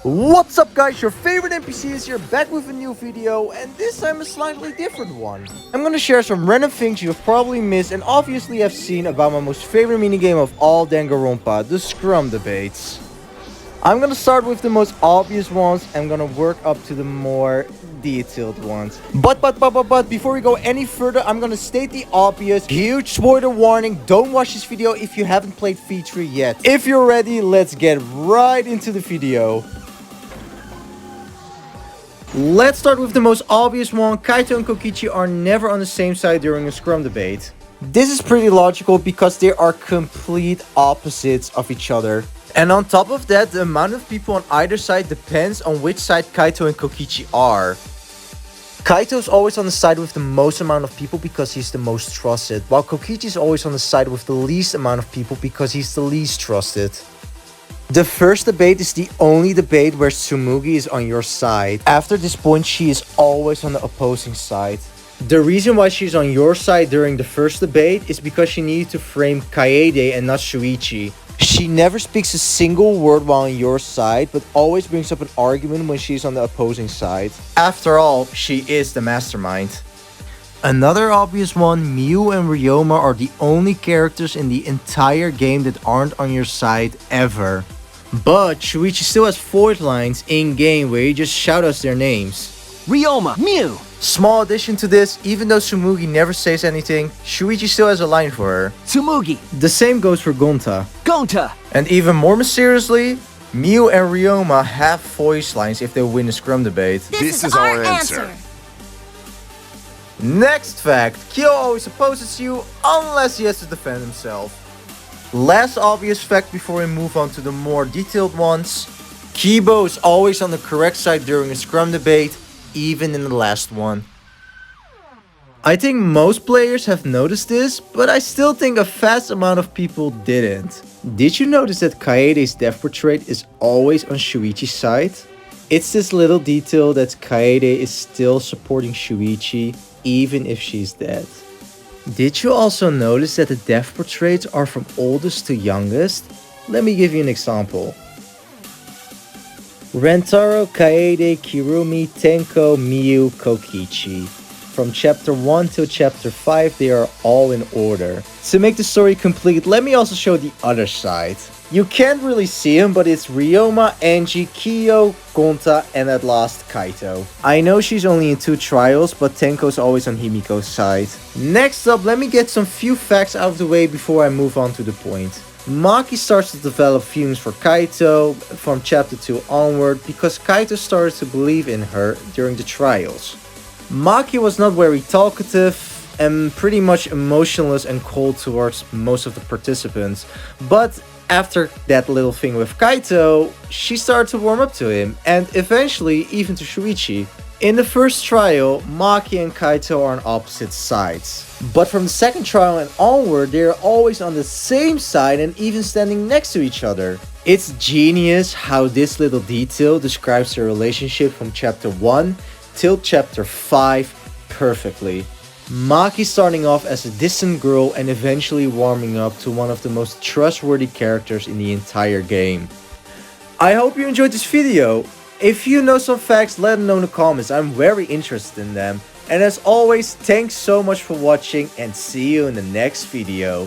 What's up guys, your favorite NPC is here back with a new video, and this time a slightly different one. I'm gonna share some random things you've probably missed and obviously have seen about my most favorite minigame of all Danganronpa, the Scrum Debates. I'm gonna start with the most obvious ones and I'm gonna work up to the more detailed ones. But before we go any further, I'm gonna state the obvious. Huge spoiler warning, don't watch this video if you haven't played V3 yet. If you're ready, let's get right into the video. Let's start with the most obvious one. Kaito and Kokichi are never on the same side during a Scrum debate. This is pretty logical because they are complete opposites of each other. And on top of that, the amount of people on either side depends on which side Kaito and Kokichi are. Kaito is always on the side with the most amount of people because he's the most trusted, while Kokichi is always on the side with the least amount of people because he's the least trusted. The first debate is the only debate where Tsumugi is on your side. After this point, she is always on the opposing side. The reason why she's on your side during the first debate is because she needed to frame Kaede and not Shuichi. She never speaks a single word while on your side, but always brings up an argument when she's on the opposing side. After all, she is the mastermind. Another obvious one, Miu and Ryoma are the only characters in the entire game that aren't on your side ever. But Shuichi still has voice lines in-game where he just shout out their names. Ryoma, Miu! Small addition to this, even though Tsumugi never says anything, Shuichi still has a line for her. Tsumugi! The same goes for Gonta. Gonta! And even more mysteriously, Miu and Ryoma have voice lines if they win a Scrum debate. This is our answer. Next fact, Kyo always opposes you unless he has to defend himself. Last obvious fact before we move on to the more detailed ones, Kibo is always on the correct side during a Scrum debate, even in the last one. I think most players have noticed this, but I still think a vast amount of people didn't. Did you notice that Kaede's death portrait is always on Shuichi's side? It's this little detail that Kaede is still supporting Shuichi even if she's dead. Did you also notice that the death portraits are from oldest to youngest? Let me give you an example. Rentaro, Kaede, Kirumi, Tenko, Miu, Kokichi. From chapter 1 till chapter 5, they are all in order. To make the story complete, let me also show the other side. You can't really see him, but it's Ryoma, Angie, Kyo, Gonta, and at last Kaito. I know she's only in 2 trials, but Tenko's always on Himiko's side. Next up, let me get some few facts out of the way before I move on to the point. Maki starts to develop feelings for Kaito from chapter 2 onward because Kaito started to believe in her during the trials. Maki was not very talkative and pretty much emotionless and cold towards most of the participants, but after that little thing with Kaito, she started to warm up to him, and eventually even to Shuichi. In the first trial, Maki and Kaito are on opposite sides. But from the second trial and onward, they are always on the same side and even standing next to each other. It's genius how this little detail describes their relationship from chapter 1 till chapter 5 perfectly. Maki starting off as a distant girl and eventually warming up to one of the most trustworthy characters in the entire game. I hope you enjoyed this video. If you know some facts, let them know in the comments. I'm very interested in them. And as always, thanks so much for watching and see you in the next video.